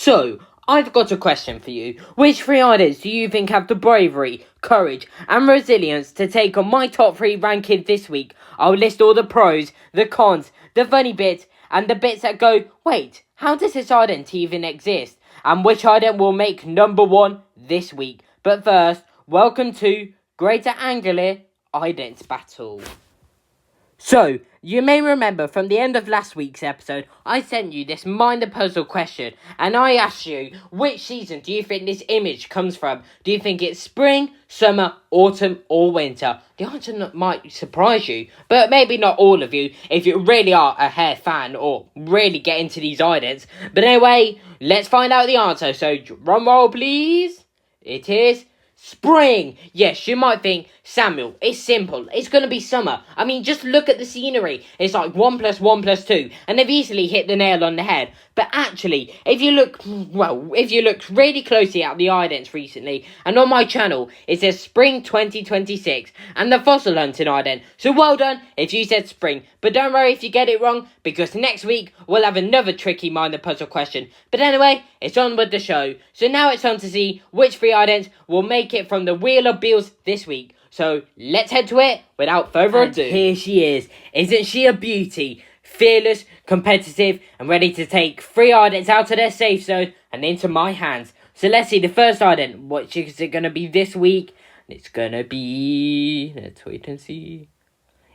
So, I've got a question for you. Which 3 idents do you think have the bravery, courage, and resilience to take on my top 3 ranking this week? I'll list all the pros, the cons, the funny bits, and the bits that go, wait, how does this ident even exist? And which ident will make number 1 this week. But first, welcome to Greater Anglia Ident Battle. So, you may remember from the end of last week's episode, I sent you this mind the puzzle question, and I asked you, which season do you think this image comes from? Do you think it's spring, summer, autumn, or winter? The answer might surprise you, but maybe not all of you, if you really are a hair fan, or really get into these idents. But anyway, let's find out the answer, so drum roll please. It is spring! Yes, you might think, Samuel, it's simple. It's going to be summer. I mean, just look at the scenery. It's like 1 + 1 + 2. And they've easily hit the nail on the head. But actually, if you look really closely at the idents recently, and on my channel, it says spring 2026 and the fossil hunting ident. So well done if you said spring. But don't worry if you get it wrong, because next week we'll have another tricky mind the puzzle question. But anyway, it's on with the show. So now it's time to see which 3 idents will make it from the Wheel of Bills this week. So let's head to it without further ado. And here she is. Isn't she a beauty? Fearless, competitive, and ready to take 3 idents out of their safe zone and into my hands. So let's see the first ident. What is it going to be this week? It's going to be... let's wait and see.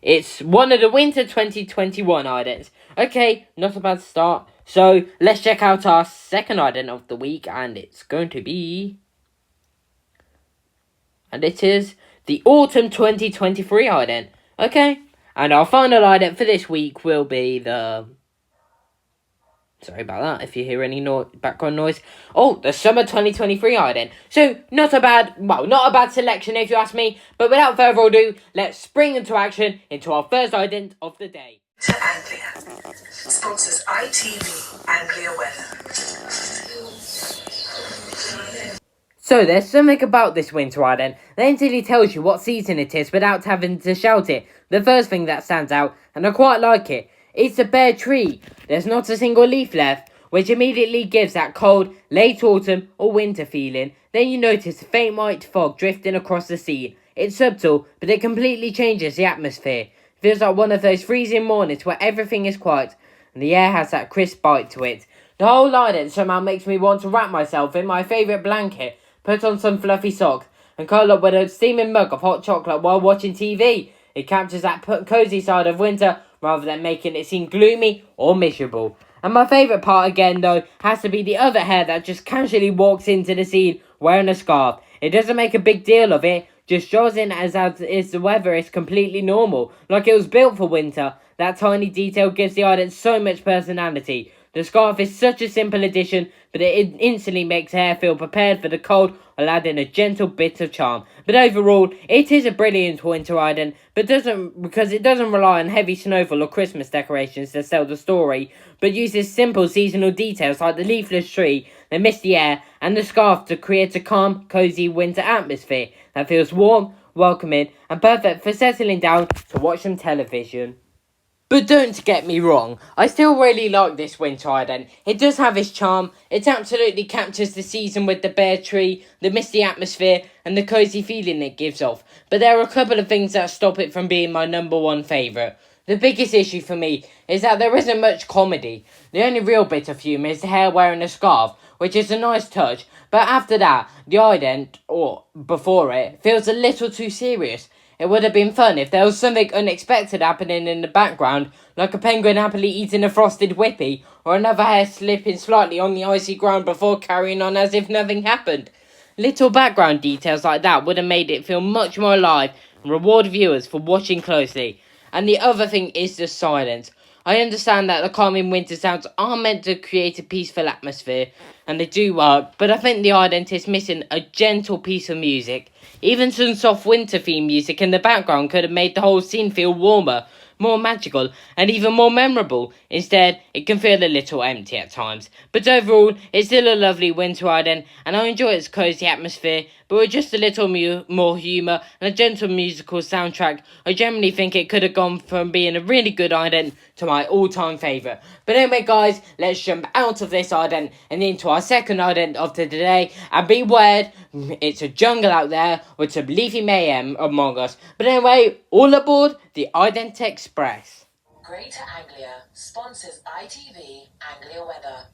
It's one of the winter 2021 idents. Okay, not a bad start. So let's check out our second ident of the week, and it's going to be... and it is the autumn 2023 ident. Okay, and our final ident for this week will be the... sorry about that if you hear any background noise. Oh, the summer 2023 ident. So, not a bad selection if you ask me. But without further ado, let's spring into action into our first ident of the day. To Anglia. Sponsors ITV Anglia Weather. So there's something about this winter ident that instantly tells you what season it is without having to shout it. The first thing that stands out, and I quite like it, it's a bare tree. There's not a single leaf left, which immediately gives that cold, late autumn or winter feeling. Then you notice a faint white fog drifting across the sea. It's subtle, but it completely changes the atmosphere. It feels like one of those freezing mornings where everything is quiet, and the air has that crisp bite to it. The whole ident somehow makes me want to wrap myself in my favourite blanket, put on some fluffy socks, and curl up with a steaming mug of hot chocolate while watching TV. It captures that cosy side of winter rather than making it seem gloomy or miserable. And my favourite part again though has to be the other hare that just casually walks into the scene wearing a scarf. It doesn't make a big deal of it, just draws in as the weather is completely normal, like it was built for winter. That tiny detail gives the ident so much personality. The scarf is such a simple addition, but it instantly makes hair feel prepared for the cold while adding a gentle bit of charm. But overall, it is a brilliant winter ident, because it doesn't rely on heavy snowfall or Christmas decorations to sell the story, but uses simple seasonal details like the leafless tree, the misty air, and the scarf to create a calm, cosy winter atmosphere that feels warm, welcoming, and perfect for settling down to watch some television. But don't get me wrong, I still really like this winter ident. It does have its charm, it absolutely captures the season with the bare tree, the misty atmosphere, and the cosy feeling it gives off. But there are a couple of things that stop it from being my number 1 favourite. The biggest issue for me is that there isn't much comedy. The only real bit of humour is the hare wearing a scarf, which is a nice touch, but after that, the ident, or before it, feels a little too serious. It would have been fun if there was something unexpected happening in the background, like a penguin happily eating a frosted whippy, or another hare slipping slightly on the icy ground before carrying on as if nothing happened. Little background details like that would have made it feel much more alive and reward viewers for watching closely. And the other thing is the silence. I understand that the calming winter sounds are meant to create a peaceful atmosphere, and they do work, but I think the ident is missing a gentle piece of music. Even some soft winter theme music in the background could have made the whole scene feel warmer, more magical, and even more memorable. Instead, it can feel a little empty at times. But overall, it's still a lovely winter ident, and I enjoy its cozy atmosphere, but with just a little more humour and a gentle musical soundtrack, I generally think it could have gone from being a really good ident to my all-time favourite. But anyway guys, let's jump out of this ident and into our second ident of today, and beware, it's a jungle out there with some leafy mayhem among us. But anyway, all aboard the Ident Express. Greater Anglia sponsors ITV Anglia Weather.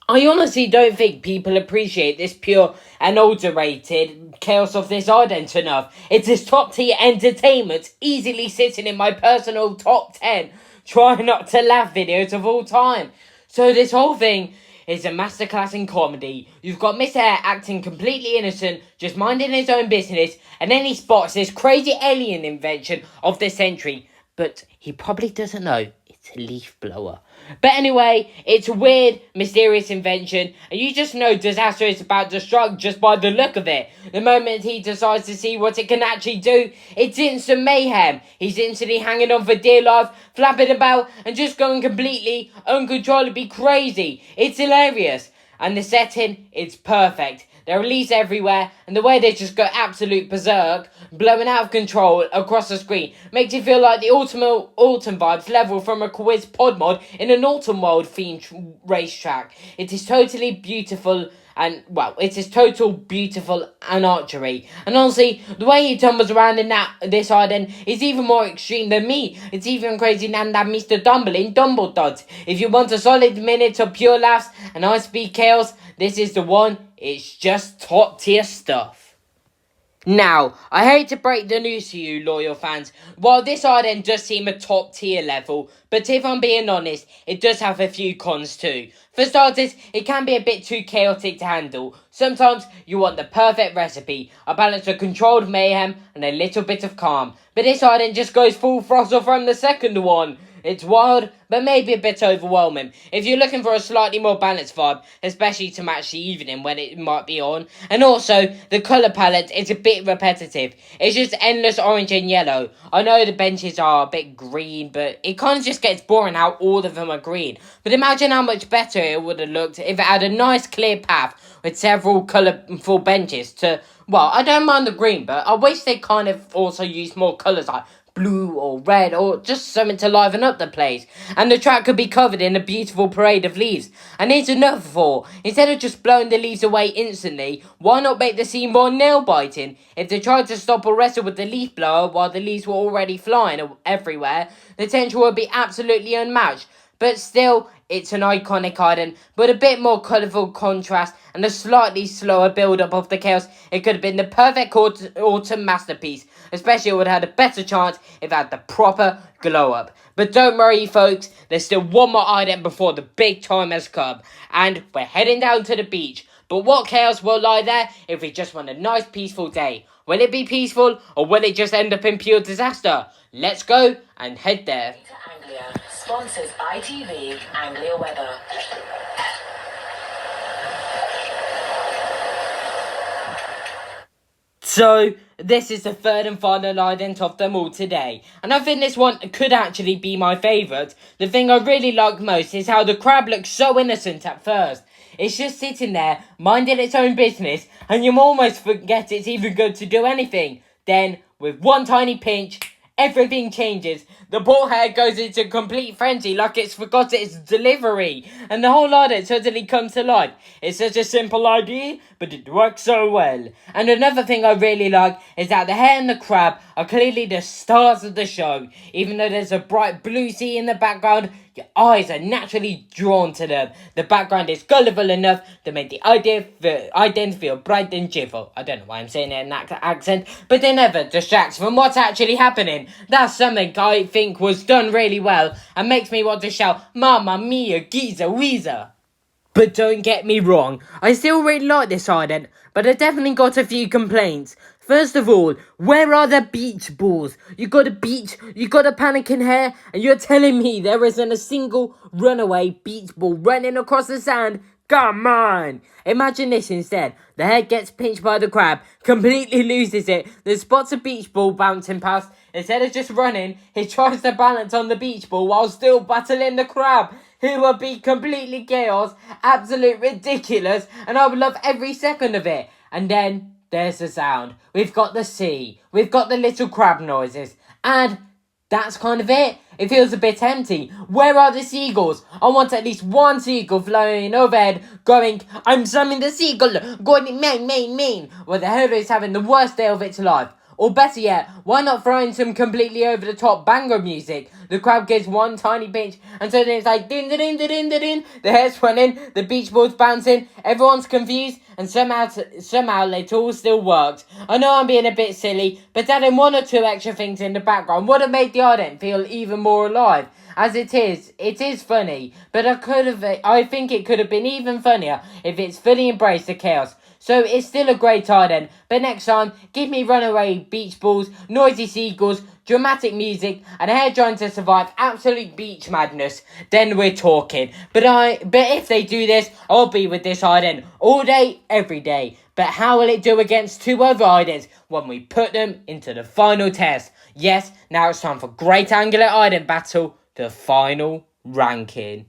I honestly don't think people appreciate this pure and adulterated chaos of this ident enough. It is top tier entertainment, easily sitting in my personal top 10 try not to laugh videos of all time. So this whole thing is a masterclass in comedy. You've got Mr. Hare acting completely innocent, just minding his own business, and then he spots this crazy alien invention of the century. But he probably doesn't know it's a leaf blower. But anyway, it's a weird, mysterious invention, and you just know disaster is about to strike just by the look of it. The moment he decides to see what it can actually do, it's instant mayhem. He's instantly hanging on for dear life, flapping about, and just going completely, uncontrollably crazy. It's hilarious. And the setting, it's perfect. There are leaves everywhere, and the way they just go absolute berserk, blowing out of control across the screen, makes you feel like the ultimate autumn vibes level from a quiz pod mod in an autumn world themed racetrack. It is totally beautiful, and well, it is total beautiful and archery. And honestly, the way he tumbles around in this ident is even more extreme than me. It's even crazy than that Mr. Dumble in Dumbledots. If you want a solid minute of pure laughs and high-speed chaos, this is the one. It's just top tier stuff. Now, I hate to break the news to you, loyal fans. While this ident does seem a top tier level, but if I'm being honest, it does have a few cons too. For starters, it can be a bit too chaotic to handle. Sometimes you want the perfect recipe, a balance of controlled mayhem and a little bit of calm. But this ident just goes full throttle from the second one. It's wild, but maybe a bit overwhelming. If you're looking for a slightly more balanced vibe, especially to match the evening when it might be on. And also, the colour palette is a bit repetitive. It's just endless orange and yellow. I know the benches are a bit green, but it kind of just gets boring how all of them are green. But imagine how much better it would have looked if it had a nice clear path with several colourful benches to... Well, I don't mind the green, but I wish they kind of also used more colours like blue or red or just something to liven up the place. And the track could be covered in a beautiful parade of leaves. And here's another thought. Instead of just blowing the leaves away instantly, why not make the scene more nail-biting? If they tried to stop or wrestle with the leaf blower while the leaves were already flying everywhere, the tension would be absolutely unmatched. But still, it's an iconic ident, but a bit more colourful contrast and a slightly slower build-up of the chaos. It could have been the perfect autumn masterpiece, especially it would have had a better chance if it had the proper glow-up. But don't worry, folks, there's still one more ident before the big time has come, and we're heading down to the beach. But what chaos will lie there if we just want a nice peaceful day? Will it be peaceful, or will it just end up in pure disaster? Let's go and head there. Anglia sponsors ITV Anglia Weather. So, this is the third and final ident of them all today, and I think this one could actually be my favourite. The thing I really like most is how the crab looks so innocent at first. It's just sitting there, minding its own business, and you almost forget it's even good to do anything. Then, with one tiny pinch, everything changes. The poor hare goes into complete frenzy like it's forgot its delivery, and the whole ident suddenly comes to life. It's such a simple idea, but it works so well. And another thing I really like is that the hare and the crab are clearly the stars of the show. Even though there's a bright blue sea in the background, your eyes are naturally drawn to them. The background is colourful enough to make the ident feel bright and cheerful. I don't know why I'm saying it in that accent, but it never distracts from what's actually happening. That's something I think was done really well and makes me want to shout, Mamma Mia, Giza Weezer. But don't get me wrong, I still really like this ident, but I definitely got a few complaints. First of all, where are the beach balls? You got a beach, you got a panicking hare, and you're telling me there isn't a single runaway beach ball running across the sand? come on! Imagine this instead. The head gets pinched by the crab, completely loses it, then spots a beach ball bouncing past. Instead of just running, he tries to balance on the beach ball while still battling the crab. It would be completely chaos, absolute ridiculous, and I would love every second of it. And then there's the sound. We've got the sea, we've got the little crab noises, and that's kind of it. It feels a bit empty. Where are the seagulls? I want at least one seagull flying overhead going, I'm summoning the seagull, going mean. Well, the hero is having the worst day of its life. Or better yet, why not throw in some completely over the top banger music? The crab gets one tiny pinch, and so then it's like din din din din din din. The hair's running, the beach ball's bouncing, everyone's confused, and somehow it all still works. I know I'm being a bit silly, but adding one or two extra things in the background would have made the ident feel even more alive. As it is funny, but I think it could have been even funnier if it's fully embraced the chaos. So it's still a great ident, but next time, give me runaway beach balls, noisy seagulls, dramatic music, and a hair trying to survive absolute beach madness. Then we're talking. But if they do this, I'll be with this ident all day, every day. But how will it do against two other idents when we put them into the final test? Yes, now it's time for Great Angular Ident Battle, the final ranking.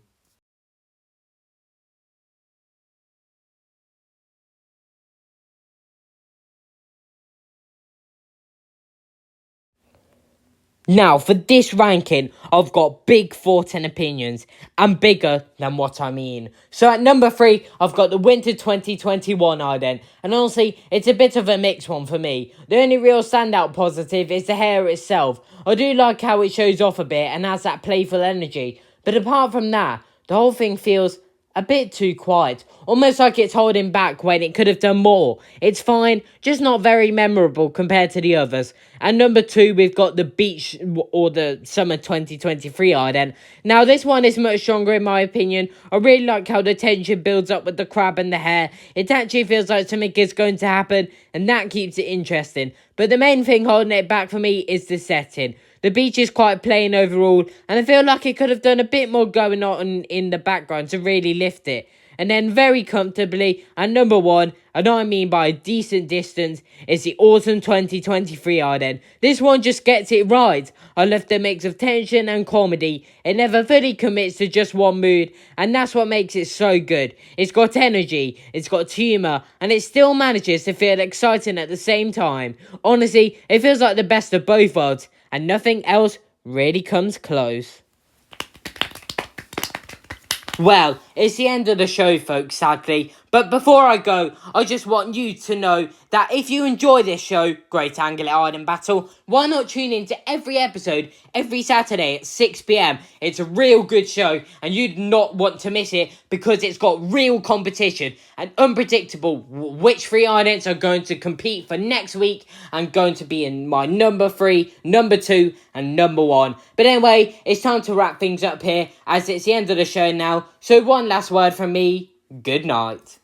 Now, for this ranking, I've got big thoughts and opinions, and bigger than what I mean. So at number 3, I've got the Winter 2021 ident, and honestly, it's a bit of a mixed one for me. The only real standout positive is the hair itself. I do like how it shows off a bit and has that playful energy, but apart from that, the whole thing feels a bit too quiet, almost like it's holding back when it could have done more. It's fine, just not very memorable compared to the others. And number 2, we've got the beach or the summer 2023 ident. Now this one is much stronger in my opinion. I really like how the tension builds up with the crab and the hair. It actually feels like something is going to happen, and that keeps it interesting. But the main thing holding it back for me is the setting. The beach is quite plain overall, and I feel like it could have done a bit more going on in the background to really lift it. And then very comfortably, at number 1, and I mean by a decent distance, is the Autumn 2023 ident. This one just gets it right. I love the mix of tension and comedy. It never fully commits to just one mood, and that's what makes it so good. It's got energy, it's got humour, and it still manages to feel exciting at the same time. Honestly, it feels like the best of both worlds, and nothing else really comes close. Well, it's the end of the show, folks, sadly. But before I go, I just want you to know that if you enjoy this show, Great Angular Ident Battle, why not tune in to every episode every Saturday at 6 p.m. It's a real good show, and you'd not want to miss it because it's got real competition and unpredictable which 3 idents are going to compete for next week and going to be in my number 3, number 2, and number 1. But anyway, it's time to wrap things up here as it's the end of the show now. So one last word from me, good night.